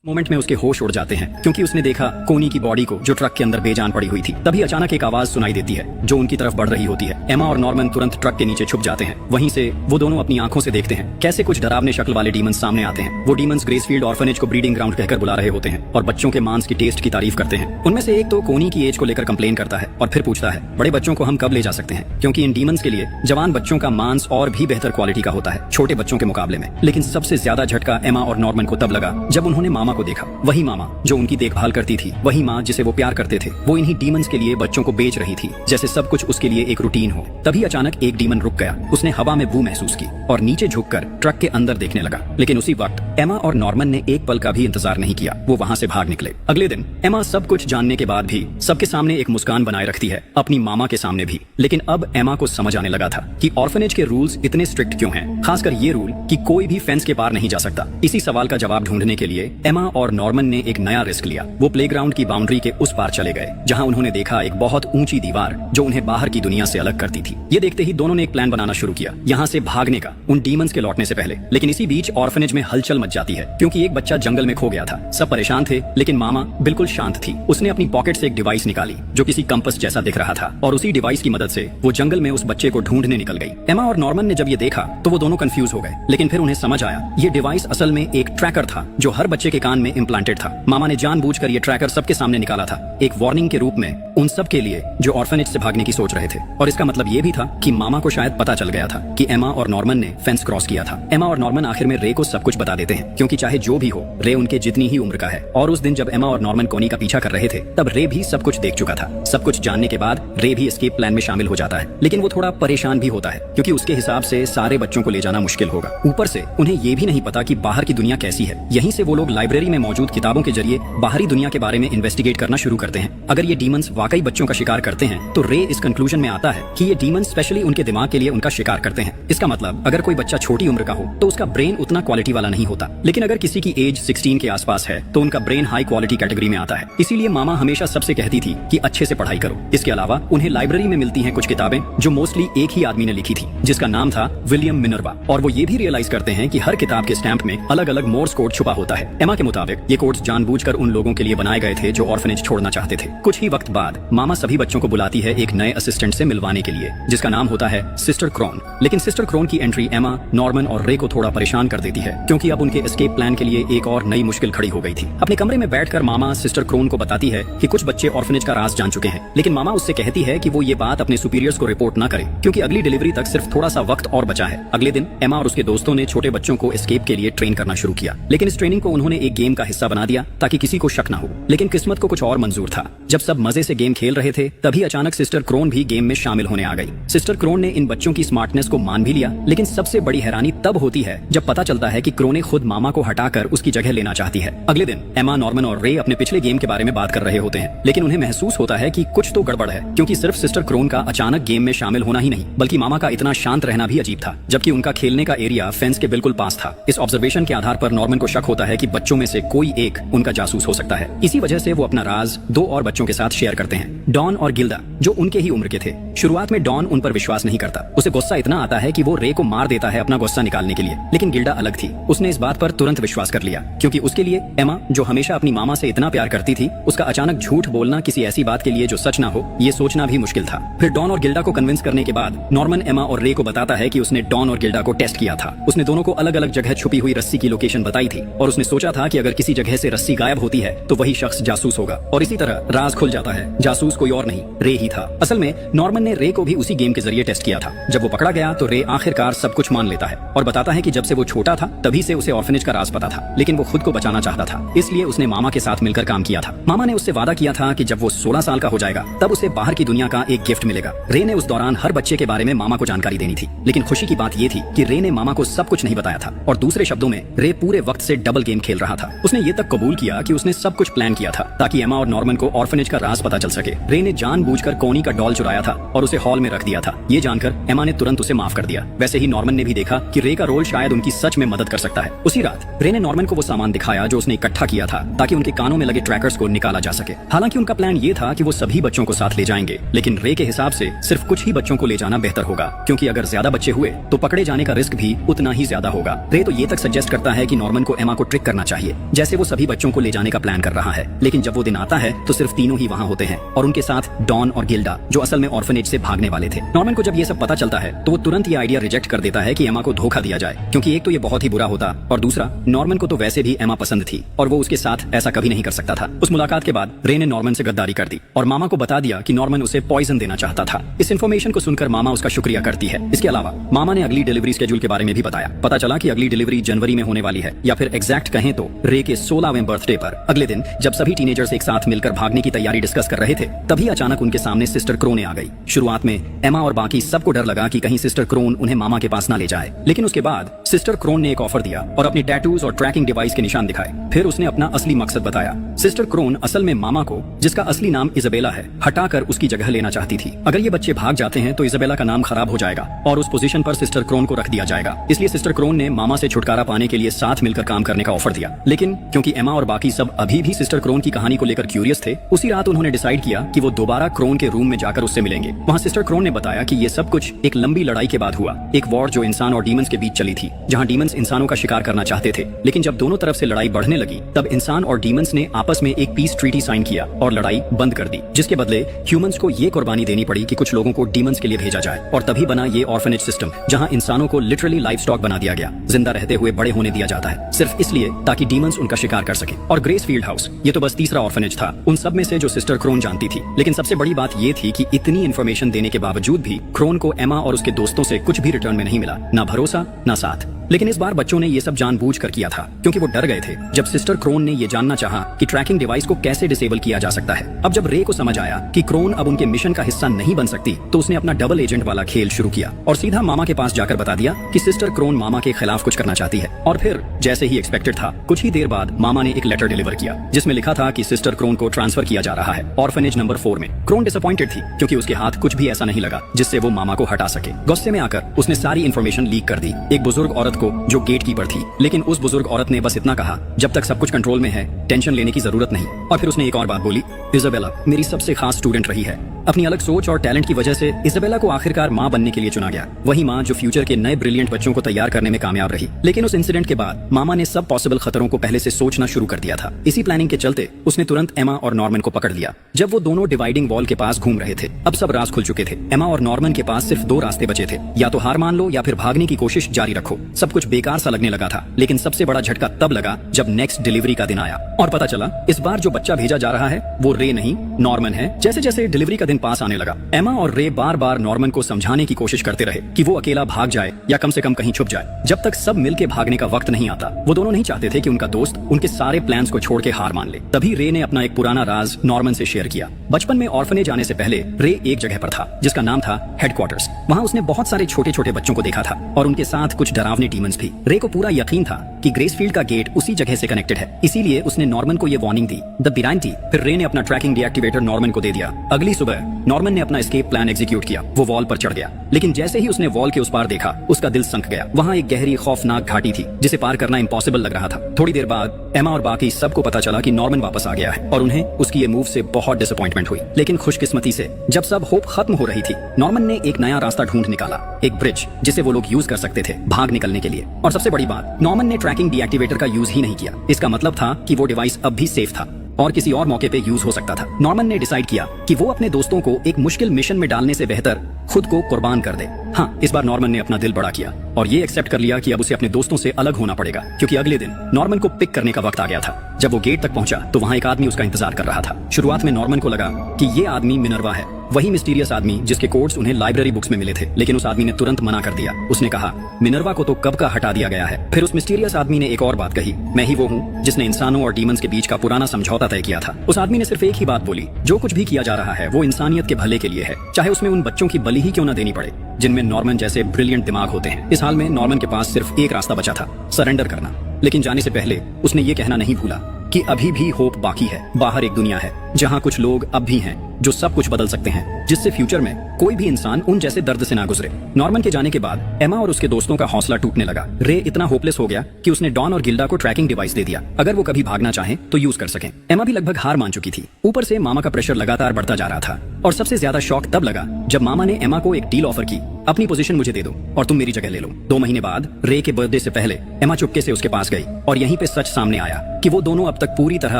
Moment में उसके होश उड़ जाते हैं क्योंकि उसने देखा कोनी की बॉडी को जो ट्रक के अंदर बेजान पड़ी हुई थी। तभी अचानक एक आवाज सुनाई देती है जो उनकी तरफ बढ़ रही होती है। एमा और नॉर्मन तुरंत ट्रक के नीचे छुप जाते हैं। वहीं से वो दोनों अपनी आंखों से देखते हैं कैसे कुछ डरावने शक्ल वाले डीमंस सामने आते हैं। वो डीमंस ग्रेसफील्ड ऑर्फनेज को ब्रीडिंग ग्राउंड कहकर बुला रहे होते हैं और बच्चों के मांस की टेस्ट की तारीफ करते हैं। उनमें से एक तो कोनी की एज को लेकर कंप्लेन करता है और फिर पूछता है बड़े बच्चों को हम कब ले जा सकते हैं, क्योंकि इन डीमंस के लिए जवान बच्चों का मांस और भी बेहतर क्वालिटी का होता है छोटे बच्चों के मुकाबले में। लेकिन सबसे ज्यादा झटका एमा और नॉर्मन को तब लगा जब उन्होंने मामा को देखा। वही मामा जो उनकी देखभाल करती थी, वही माँ जिसे वो प्यार करते थे, वो इन्हीं डीमंस के लिए बच्चों को बेच रही थी जैसे सब कुछ उसके लिए एक रूटीन हो। तभी अचानक एक डीमन रुक गया। उसने हवा में बू महसूस की और नीचे झुककर ट्रक के अंदर देखने लगा। लेकिन उसी वक्त एमा और नॉर्मन ने एक पल का भी इंतजार नहीं किया, वो वहाँ से भाग निकले। अगले दिन एमा सब कुछ जानने के बाद भी सबके सामने एक मुस्कान बनाए रखती है, अपनी मामा के सामने भी। लेकिन अब एमा को समझ आने लगा था कि ऑर्फनेज के रूल्स इतने स्ट्रिक्ट क्यों हैं, खासकर ये रूल कि कोई भी फेंस के पार नहीं जा सकता। इसी सवाल का जवाब ढूंढने के लिए एमा और नॉर्मन ने एक नया रिस्क लिया। वो प्लेग्राउंड की बाउंड्री के उस पार चले गए जहां उन्होंने देखा एक बहुत ऊंची दीवार जो उन्हें बाहर की दुनिया से अलग करती थी। ये देखते ही दोनों ने एक प्लान बनाना शुरू किया यहाँ से भागने का, उन डीमंस के लौटने से पहले। लेकिन इसी बीच ऑर्फनेज में हलचल मच जाती है क्योंकि एक बच्चा जंगल में खो गया था। सब परेशान थे लेकिन मामा बिल्कुल शांत थी। उसने अपनी पॉकेट से एक डिवाइस निकाली जो किसी कंपास जैसा दिख रहा था और उसी डिवाइस की मदद से वो जंगल में उस बच्चे को ढूंढने निकल गई। एमा और नॉर्मन ने जब ये देखा तो वो दोनों कंफ्यूज हो गए, लेकिन फिर उन्हें समझ आया ये डिवाइस असल में एक ट्रैकर था जो हर बच्चे के कान में इम्प्लांटेड था। मामा ने जानबूझकर ये ट्रैकर सबके सामने निकाला था, एक वार्निंग के रूप में उन सब के लिए जो ऑर्फनेज से भागने की सोच रहे थे। और इसका मतलब ये भी था कि मामा को शायद पता चल गया था कि एमा और नॉर्मन ने फेंस क्रॉस किया था। एमा और नॉर्मन आखिर में रे को सब कुछ बता देते हैं क्योंकि चाहे जो भी हो रे उनके जितनी ही उम्र का है। और उस दिन जब एमा और नॉर्मन कोनी का पीछा कर रहे थे तब रे भी सब कुछ देख चुका था। सब कुछ जानने के बाद रे भी एस्केप प्लान में शामिल हो जाता है, लेकिन वो थोड़ा परेशान भी होता है क्योंकि उसके हिसाब से सारे बच्चों को ले जाना मुश्किल होगा। ऊपर से उन्हें ये भी नहीं पता कि बाहर की दुनिया कैसी है। यहीं से वो लोग लाइब्रेरी में मौजूद किताबों के जरिए बाहरी दुनिया के बारे में इन्वेस्टिगेट करना शुरू करते हैं। अगर ये डीमंस वाकई बच्चों का शिकार करते हैं तो रे इस कंक्लूजन में आता है कि ये डीमंस स्पेशली उनके दिमाग के लिए उनका शिकार करते हैं। इसका मतलब अगर कोई बच्चा छोटी उम्र का हो तो उसका ब्रेन उतना क्वालिटी वाला नहीं होता, लेकिन अगर किसी की एज 16 के आसपास है तो उनका ब्रेन हाई क्वालिटी कैटेगरी में आता है। इसीलिए मामा हमेशा सबसे कहती थी कि अच्छे से पढ़ाई करो। इसके अलावा उन्हें लाइब्रेरी में मिलती हैं कुछ किताबें जो मोस्टली एक ही आदमी ने लिखी थी जिसका नाम था विलियम मिनर्वा, और वो ये भी रियलाइज करते हैं कि हर किताब के स्टैम्प में अलग अलग मोर्स कोड छुपा होता है। एमा के मुताबिक ये कोड्स जानबूझकर उन लोगों के लिए बनाए गए थे जो ऑर्फनेज छोड़ना चाहते थे। कुछ ही वक्त बाद मामा सभी बच्चों को बुलाती है एक नए असिस्टेंट से मिलवाने के लिए जिसका नाम होता है सिस्टर क्रोन। लेकिन सिस्टर क्रोन की एंट्री एमा, नॉर्मन और रे को थोड़ा परेशान कर देती है क्योंकि अब उनके एस्केप प्लान के लिए एक और नई मुश्किल खड़ी हो गई थी। अपने कमरे में बैठकर मामा सिस्टर क्रोन को बताती है कि कुछ बच्चे ऑर्फनेज का राज जान चुके हैं, लेकिन मामा उससे कहती है कि वो ये बात अपने सुपीरियर्स को रिपोर्ट ना करे क्योंकि अगली डिलीवरी तक सिर्फ थोड़ा सा वक्त और बचा है। अगले दिन एमा और उसके दोस्तों ने छोटे बच्चों को एस्केप के लिए ट्रेन करना शुरू किया, लेकिन इस ट्रेनिंग को उन्होंने एक गेम का हिस्सा बना दिया ताकि किसी को शक ना हो। लेकिन किस्मत को कुछ और मंजूर था। जब सब मजे से गेम खेल रहे थे तभी अचानक सिस्टर क्रोन भी गेम में शामिल होने आ गई। सिस्टर क्रोन ने इन बच्चों की स्मार्टनेस को मान भी लिया, लेकिन सबसे बड़ी हैरानी तब होती है जब पता चलता है कि क्रोने खुद मामा को हटाकर उसकी जगह लेना चाहती है। अगले दिन एमा, नॉर्मन और रे अपने पिछले गेम के बारे में बात कर रहे होते हैं, लेकिन उन्हें महसूस होता है कि कुछ तो गड़बड़ है क्योंकि सिर्फ सिस्टर क्रोन का अचानक गेम में शामिल होना ही नहीं बल्कि मामा का इतना शांत रहना भी अजीब था, जबकि उनका खेलने का एरिया फेंस के बिल्कुल पास था। इस ऑब्जर्वेशन के आधार पर नॉर्मन को शक होता है कि बच्चों में से कोई एक उनका जासूस हो सकता है। इसी वजह से वो अपना राज दो और बच्चों के साथ शेयर करते हैं, डॉन और गिल्डा, जो उनके ही उम्र के थे। शुरुआत में डॉन उन पर विश्वास नहीं करता, उसे गुस्सा इतना आता है कि वो रे को मार देता है अपना गुस्सा निकालने के लिए। लेकिन गिल्डा अलग थी, उसने इस बात पर तुरंत विश्वास कर लिया क्योंकि उसके लिए एमा, जो हमेशा अपनी मामा से इतना प्यार करती थी, उसका अचानक झूठ बोलना किसी ऐसी बात के लिए जो सच ना हो, ये सोचना भी मुश्किल था। फिर डॉन और गिल्डा को कन्विंस करने के बाद नॉर्मन एमा और रे को बताता है कि उसने डॉन और गिल्डा को टेस्ट किया था। उसने दोनों को अलग अलग जगह छुपी हुई रस्सी की लोकेशन बताई थी और उसने सोचा था कि अगर किसी जगह से रस्सी गायब होती है तो वही शख्स जासूस होगा, और इसी तरह राज खुल जाता है, जासूस कोई और नहीं रे ही था। असल में नॉर्मन ने रे को भी उसी गेम के जरिए टेस्ट किया था। जब वो पकड़ा गया तो रे आखिरकार सब कुछ मान लेता है और बताता है कि जब से वो छोटा था तभी से उसे ऑर्फनेज का राज पता था, लेकिन वो खुद को बचाना चाहता था, इसलिए उसने मामा के साथ मिलकर काम किया था। मामा ने उससे वादा किया था कि जब वो 16 साल का हो जाएगा तब उसे बाहर की दुनिया का एक गिफ्ट मिलेगा। रे ने उस दौरान हर बच्चे के बारे में मामा को जानकारी देनी थी, लेकिन खुशी की बात ये थी कि रे ने मामा को सब कुछ नहीं बताया था, और दूसरे शब्दों में रे पूरे वक्त से डबल गेम खेल रहा था। उसने ये तक कबूल किया कि उसने सब कुछ प्लान किया था ताकि एमा और नॉर्मन को ऑर्फनेज का राज पता चल सके रे ने जानबूझकर कोनी का डॉल चुराया था और उसे हॉल में रख दिया था। ये जानकर एमा ने तुरंत उसे माफ कर दिया। वैसे ही नॉर्मन ने भी देखा कि रे का रोल शायद उनकी सच में मदद कर सकता है। उसी रात रे ने नॉर्मन को वो सामान दिखाया जो उसने इकट्ठा किया था ताकि उनके कानों में लगे ट्रैकर्स को निकाला जा सके। हालांकि उनका प्लान ये था कि वो सभी बच्चों को साथ ले जाएंगे, लेकिन रे के हिसाब से सिर्फ कुछ ही बच्चों को ले जाना बेहतर होगा, क्योंकि अगर ज्यादा बच्चे हुए तो पकड़े जाने का रिस्क भी उतना ही ज्यादा होगा। रे तो ये तक सजेस्ट करता है कि नॉर्मन को एमा को ट्रिक करना चाहिए, जैसे वो सभी बच्चों को ले जाने का प्लान कर रहा है। लेकिन जब वो दिन आता है तो सिर्फ तीनों ही वहाँ होते हैं और उनके साथ डॉन और गिल्डा, जो असल में ऑर्फनेज से भागने वाले थे। नॉर्मन को जब ये सब पता चलता है तो वो तुरंत ये आइडिया रिजेक्ट कर देता है कि एमा को धोखा दिया जाए, क्योंकि एक तो ये बहुत ही बुरा होता और दूसरा नॉर्मन को तो वैसे भी एमा पसंद थी और वो उसके साथ ऐसा कभी नहीं कर सकता था। उस मुलाकात के बाद रे ने नॉर्मन से गद्दारी कर दी और मामा को बता दिया कि नॉर्मन उसे पॉइजन देना चाहता था। इस इन्फॉर्मेशन को सुनकर मामा उसका शुक्रिया करती है। इसके अलावा मामा ने अगली डिलीवरी स्केड्यूल के बारे में भी बताया। पता चला कि अगली डिलीवरी जनवरी में होने वाली है, या फिर एग्जैक्ट कहें तो रे के 16वें बर्थडे पर। अगले दिन जब सभी टीनेजर्स एक साथ मिलकर भागने की तैयारी डिस्कस कर रहे थे, तभी अचानक उनके सामने सिस्टर क्रोने आ गई। शुरुआत में एमा और बाकी सबको डर लगा कि कहीं सिस्टर क्रोन उन्हें मामा के पास ना ले जाए, लेकिन उसके बाद सिस्टर क्रोन ने एक ऑफर दिया और अपनी टैटूज और ट्रैकिंग डिवाइस के निशान दिखाए। फिर उसने अपना असली मकसद बताया। सिस्टर क्रोन असल में मामा को, जिसका असली नाम इजाबेला है, हटाकर उसकी जगह लेना चाहती थी। अगर ये बच्चे भाग जाते हैं तो इजाबेला का नाम खराब हो जाएगा और उस पोजीशन पर सिस्टर क्रोन को रख दिया जाएगा। इसलिए सिस्टर क्रोन ने मामा से छुटकारा पाने के लिए साथ मिलकर काम करने का ऑफर दिया। लेकिन क्योंकि एमा और बाकी सब अभी भी सिस्टर क्रोन की कहानी को लेकर क्यूरियस थे, उसी रात उन्होंने डिसाइड किया कि वो दोबारा क्रोन के रूम में जाकर उससे मिलेंगे। वहाँ सिस्टर क्रोन ने बताया कि ये सब कुछ एक लंबी लड़ाई के बाद हुआ, एक वॉर जो इंसान और डीमंस के बीच चली थी, जहाँ डीमंस इंसानों का शिकार करना चाहते थे। लेकिन जब दोनों तरफ से लड़ाई बढ़ने लगी, तब इंसान और डीमंस ने आपस में एक पीस ट्रीटी साइन किया और लड़ाई बंद कर दी, जिसके बदले ह्यूमंस को ये कुर्बानी देनी पड़ी कि कुछ लोगों को डीमंस के लिए भेजा जाए। और तभी बना ये ऑर्फनेज सिस्टम, जहाँ इंसानों को लिटरली लाइफ स्टॉक बना दिया गया, जिंदा रहते हुए बड़े होने दिया जाता है, सिर्फ इसलिए ताकि डीमंस उनका शिकार कर सके। और ग्रेसफील्ड हाउस, ये तो बस तीसरा ऑर्फनेज था उन सब में से जो सिस्टर क्रोन जानती थी। लेकिन सबसे बड़ी बात ये थी कि इतनी इन्फॉर्मेशन देने के बावजूद भी क्रोन को एमा और उसके दोस्तों से कुछ भी रिटर्न में नहीं मिला, ना भरोसा ना साथ। लेकिन इस बार बच्चों ने ये सब जानबूझकर किया था, क्योंकि वो डर गए थे जब सिस्टर क्रोन ने ये जानना चाहा कि ट्रैकिंग डिवाइस को कैसे डिसेबल किया जा सकता है। अब जब रे को समझ आया कि क्रोन अब उनके मिशन का हिस्सा नहीं बन सकती, तो उसने अपना डबल एजेंट वाला खेल शुरू किया और सीधा मामा के पास जाकर बता दिया कि सिस्टर क्रोन मामा के खिलाफ कुछ करना चाहती है। और फिर जैसे ही एक्सपेक्टेड था, कुछ ही देर बाद मामा ने एक लेटर डिलीवर किया जिसमें लिखा था कि सिस्टर क्रोन को ट्रांसफर किया जा रहा है ऑर्फनेज नंबर 4 में। क्रोन डिसअपॉइंटेड थी क्योंकि उसके हाथ कुछ भी ऐसा नहीं लगा जिससे वो मामा को हटा सके। गुस्से में आकर उसने सारी इन्फॉर्मेशन लीक कर दी एक बुजुर्ग औरत को जो गेट कीपर थी। लेकिन उस बुजुर्ग औरत ने बस इतना कहा, जब तक सब कुछ कंट्रोल में है टेंशन लेने की जरूरत नहीं। और फिर उसने एक और बात बोली, इजाबेला मेरी सबसे खास स्टूडेंट रही है। अपनी अलग सोच और टैलेंट की वजह से इजाबेला को आखिरकार माँ बनने के लिए चुना गया, वही माँ जो फ्यूचर के नए ब्रिलियंट बच्चों को तैयार करने में कामयाब रही। लेकिन उस इंसिडेंट के बाद मामा ने सब पॉसिबल खतरों को पहले से सोचना शुरू कर दिया था। इसी प्लानिंग के चलते उसने तुरंत एमा और नॉर्मन को पकड़ लिया जब वो दोनों डिवाइडिंग वॉल के पास घूम रहे थे। अब सब राज खुल चुके थे। एमा और नॉर्मन के पास सिर्फ 2 रास्ते बचे थे, या तो हार मान लो या फिर भागने की कोशिश जारी रखो। सब कुछ बेकार सा लगने लगा था, लेकिन सबसे बड़ा झटका तब लगा जब नेक्स्ट डिलीवरी का दिन आया और पता चला इस बार जो बच्चा भेजा जा रहा है वो रे नहीं नॉर्मन है। जैसे जैसे डिलीवरी का दिन पास आने लगा, एमा और रे बार बार नॉर्मन को समझाने की कोशिश करते रहे कि वो अकेला भाग जाए या कम से कम कहीं छुप जाए। जब तक सब मिलके भागने का वक्त नहीं आता, वो दोनों नहीं चाहते थे कि उनका दोस्त उनके सारे प्लान्स को छोड़ के हार मान ले। तभी रे ने अपना एक पुराना राज नॉर्मन से शेयर किया। बचपन में ऑर्फनेज आने से पहले रे एक जगह पर था जिसका नाम था हेडक्वार्टर्स। वहाँ उसने बहुत सारे छोटे छोटे बच्चों को देखा था और उनके साथ कुछ डरावने डीमंस भी। रे को पूरा यकीन था कि ग्रेसफील्ड का गेट उसी जगह से कनेक्टेड है, इसीलिए उसने नॉर्मन को ये वार्निंग दी, द बिरांटी। फिर रे ने अपना ट्रैकिंग डीएक्टिवेटर नॉर्मन को दे दिया। अगली सुबह नॉर्मन ने अपना एस्केप प्लान एग्जीक्यूट किया। वो वॉल पर चढ़ गया, लेकिन जैसे ही उसने वॉल के उस पार देखा, उसका दिल संक गया। वहाँ एक गहरी खौफनाक घाटी थी जिसे पार करना इम्पॉसिबल लग रहा था। थोड़ी देर बाद एमा और बाकी सबको पता चला कि नॉर्मन वापस आ गया है और उन्हें उसकी ये मूव से बहुत डिसअपॉइंटमेंट हुई। लेकिन खुशकिस्मती से जब सब होप खत्म हो रही थी, नॉर्मन ने एक नया रास्ता ढूंढ निकाला, एक ब्रिज जिसे वो लोग यूज कर सकते थे भाग निकलने के लिए। और सबसे बड़ी बात, नॉर्मन ने ट्रैकिंग डीएक्टिवेटर का यूज ही नहीं किया। इसका मतलब था कि वो डिवाइस अब भी सेफ था और किसी और मौके पे यूज हो सकता था। नॉर्मन ने डिसाइड किया कि वो अपने दोस्तों को एक मुश्किल मिशन में डालने से बेहतर खुद को कुर्बान कर दे। हाँ, इस बार नॉर्मन ने अपना दिल बड़ा किया और ये एक्सेप्ट कर लिया कि अब उसे अपने दोस्तों से अलग होना पड़ेगा, क्योंकि अगले दिन नॉर्मन को पिक करने का वक्त आ गया था। जब वो गेट तक पहुंचा तो वहाँ एक आदमी उसका इंतजार कर रहा था। शुरुआत में नॉर्मन को लगा कि ये आदमी मिनर्वा है, वही मिस्टीरियस आदमी जिसके कोड्स उन्हें लाइब्रेरी बुक्स में मिले थे। लेकिन उस आदमी ने तुरंत मना कर दिया। उसने कहा, मिनर्वा को तो कब का हटा दिया गया है। फिर उस मिस्टीरियस आदमी ने एक और बात कही, मैं ही वो हूँ जिसने इंसानों और डीमंस के बीच का पुराना समझौता तय किया था। उस आदमी ने सिर्फ एक ही बात बोली, जो कुछ भी किया जा रहा है वो इंसानियत के भले के लिए है, चाहे उसमें उन बच्चों की बलि ही क्यों न देनी पड़े जिनमें नॉर्मन जैसे ब्रिलियंट दिमाग होते हैं। इस हाल में नॉर्मन के पास सिर्फ एक रास्ता बचा था, सरेंडर करना। लेकिन जाने से पहले उसने ये कहना नहीं भूला कि अभी भी होप बाकी है। बाहर एक दुनिया है जहाँ कुछ लोग अब भी हैं जो सब कुछ बदल सकते हैं, जिससे फ्यूचर में कोई भी इंसान उन जैसे दर्द से ना गुजरे। नॉर्मन के जाने के बाद एमा और उसके दोस्तों का हौसला टूटने लगा। रे इतना होपलेस हो गया कि उसने डॉन और गिल्डा को ट्रैकिंग डिवाइस दे दिया, अगर वो कभी भागना चाहें तो यूज कर सकें। एमा भी लगभग हार मान चुकी थी। ऊपर से मामा का प्रेशर लगातार बढ़ता जा रहा था और सबसे ज्यादा शॉक तब लगा जब मामा ने एमा को एक डील ऑफर की, अपनी पोजीशन मुझे दे दो और तुम मेरी जगह ले लो। 2 महीने बाद रे के बर्थडे से पहले एमा चुपके से उसके पास गई और यहीं पे सच सामने आया कि वो दोनों अब तक पूरी तरह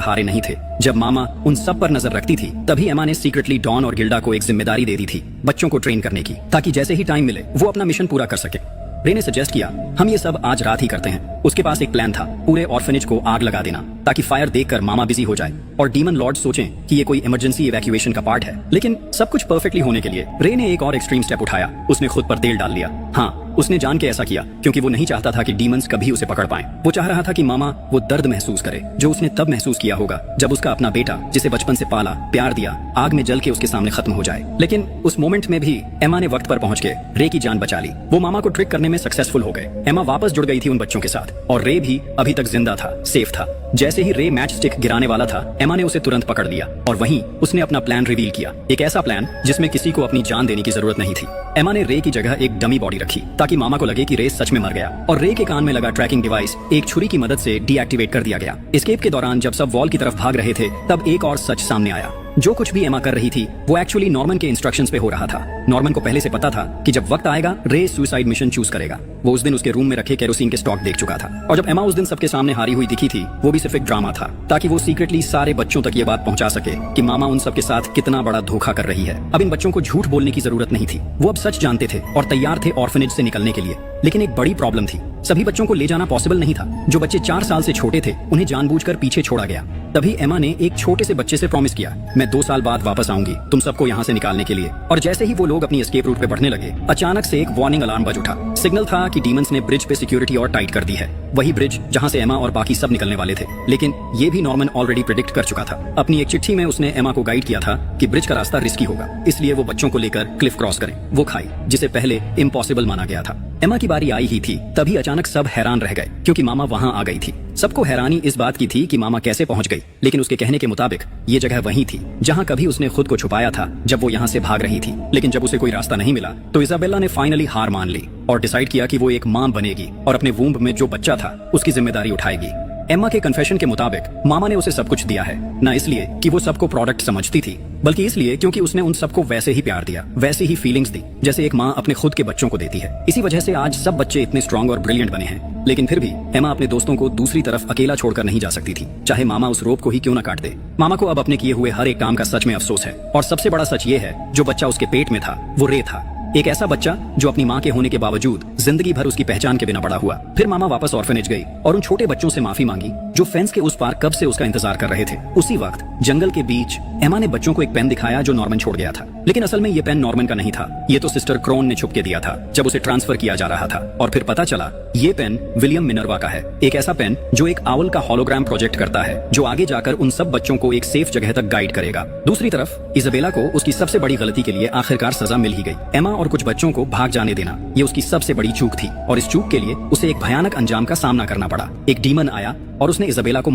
हारे नहीं थे। जब मामा उन सब पर नजर रखती थी तभी एमा ने सीक्रेटली डॉन और गिल्डा को एक जिम्मेदारी दे दी थी, बच्चों को ट्रेन करने की, ताकि जैसे ही टाइम मिले वो अपना मिशन पूरा कर सके। रे ने सजेस्ट किया हम ये सब आज रात ही करते हैं। उसके पास एक प्लान था, पूरे ऑर्फनेज को आग लगा देना ताकि फायर देखकर मामा बिजी हो जाए और डीमन लॉर्ड सोचें कि ये कोई इमरजेंसी इवैक्यूएशन का पार्ट है। लेकिन सब कुछ परफेक्टली होने के लिए रे ने एक और एक्सट्रीम स्टेप उठाया, उसने खुद पर तेल डाल लिया। हाँ, उसने जान के ऐसा किया क्योंकि वो नहीं चाहता था कि डीमंस कभी उसे पकड़ पाएं। वो चाह रहा था कि मामा वो दर्द महसूस करे जो उसने तब महसूस किया होगा जब उसका अपना बेटा, जिसे बचपन से पाला, प्यार दिया, आग में जल के उसके सामने खत्म हो जाए। लेकिन उस मोमेंट में भी एमा ने वक्त पर पहुंच के रे की जान बचा ली। वो मामा को ट्रिक करने में सक्सेसफुल हो गए। एमा वापस जुड़ गई थी उन बच्चों के साथ और रे भी अभी तक जिंदा था, सेफ था। जैसे ही रे मैच स्टिक गिराने वाला था, एमा ने उसे तुरंत पकड़ लिया और वहीं उसने अपना प्लान रिवील किया, एक ऐसा प्लान जिसमें किसी को अपनी जान देने की जरूरत नहीं थी। एमा ने रे की जगह एक डमी बॉडी रखी ताकि मामा को लगे कि रे सच में मर गया, और रे के कान में लगा ट्रैकिंग डिवाइस एक छुरी की मदद से डीएक्टिवेट कर दिया गया। एस्केप के दौरान जब सब वॉल की तरफ भाग रहे थे तब एक और सच सामने आया, जो कुछ भी एमा कर रही थी वो एक्चुअली नॉर्मन के इंस्ट्रक्शंस पे हो रहा था। नॉर्मन को पहले से पता था कि जब वक्त आएगा रे सुसाइड मिशन चूज करेगा। वो उस दिन उसके रूम में रखे केरोसिन के स्टॉक देख चुका था और जब एमा उस दिन सबके सामने हारी हुई दिखी थी वो भी सिर्फ एक ड्रामा था ताकि वो सीक्रेटली सारे बच्चों तक ये बात पहुंचा सके कि मामा उन सबके साथ कितना बड़ा धोखा कर रही है। अब इन बच्चों को झूठ बोलने की जरूरत नहीं थी, वो अब सच जानते थे और तैयार थे ऑर्फनेज से निकलने के लिए। लेकिन एक बड़ी प्रॉब्लम थी, सभी बच्चों को ले जाना पॉसिबल नहीं था। जो बच्चे 4 साल से छोटे थे उन्हें जानबूझकर पीछे छोड़ा गया। तभी एमा ने एक छोटे से बच्चे से प्रॉमिस किया, मैं 2 साल बाद वापस आऊंगी तुम सबको यहाँ से निकालने के लिए। और जैसे ही वो लोग अपनी एस्केप रूट पे बढ़ने लगे, अचानक से एक वार्निंग अलार्म बज उठा। सिग्नल था कि डीमंस ने ब्रिज पे सिक्योरिटी और टाइट कर दी है, वही ब्रिज जहाँ से एमा और बाकी सब निकलने वाले थे। लेकिन ये भी नॉर्मन ऑलरेडी प्रेडिक्ट कर चुका था। अपनी एक चिट्ठी में उसने एमा को गाइड किया था कि ब्रिज का रास्ता रिस्की होगा, इसलिए वो बच्चों को लेकर क्लिफ क्रॉस करें। वो खाई जिसे पहले इम्पॉसिबल माना गया था। एमा की बारी आई ही थी, तभी अचानक सब हैरान रह गए क्योंकि मामा वहां आ गई थी। सबको हैरानी इस बात की थी कि मामा कैसे पहुंच गई, लेकिन उसके कहने के मुताबिक ये जगह वही थी जहां कभी उसने खुद को छुपाया था जब वो यहाँ से भाग रही थी। लेकिन जब उसे कोई रास्ता नहीं मिला तो इजाबेला ने फाइनली हार मान ली और डिसाइड किया कि वो एक मां बनेगी और अपने वूम्ब में जो बच्चा था उसकी जिम्मेदारी उठाएगी। एम्मा के कन्फेशन के मुताबिक मामा ने उसे सब कुछ दिया है, न इसलिए कि वो सबको प्रोडक्ट समझती थी, बल्कि इसलिए क्योंकि उसने उन सबको वैसे ही प्यार दिया, वैसे ही फीलिंग्स दी जैसे एक माँ अपने खुद के बच्चों को देती है। इसी वजह से आज सब बच्चे इतने स्ट्रांग और ब्रिलियंट बने हैं। लेकिन फिर भी एम्मा अपने दोस्तों को दूसरी तरफ अकेला छोड़कर नहीं जा सकती थी, चाहे मामा उस रोप को ही क्यों न काट दे। मामा को अब अपने किए हुए हर एक काम का सच में अफसोस है, और सबसे बड़ा सच ये है जो बच्चा उसके पेट में था वो रे था, एक ऐसा बच्चा जो अपनी माँ के होने के बावजूद जिंदगी भर उसकी पहचान के बिना बड़ा हुआ। फिर मामा वापस ऑर्फनेज गई और उन छोटे बच्चों से माफी मांगी जो फेंस के उस पार कब से उसका इंतजार कर रहे थे। उसी वक्त जंगल के बीच एमा ने बच्चों को एक पेन दिखाया जो नॉर्मन छोड़ गया था, लेकिन असल में ये पेन नॉर्मन का नहीं था, ये तो सिस्टर क्रोन ने छुप के दिया था जब उसे ट्रांसफर किया जा रहा था। और फिर पता चला ये पेन विलियम मिनर्वा का है, एक ऐसा पेन जो एक आउल का हॉलोग्राम प्रोजेक्ट करता है जो आगे जाकर उन सब बच्चों को एक सेफ जगह तक गाइड करेगा। दूसरी तरफ इजाबेला को उसकी सबसे बड़ी गलती के लिए आखिरकार सजा मिल ही गई। एमा और कुछ बच्चों को भाग जाने देना ये उसकी सबसे बड़ी चूक थी, और इस चूक के लिए उसे एक भयानक अंजाम का सामना करना पड़ा। एक डीमन आया और उसने इजाबेला को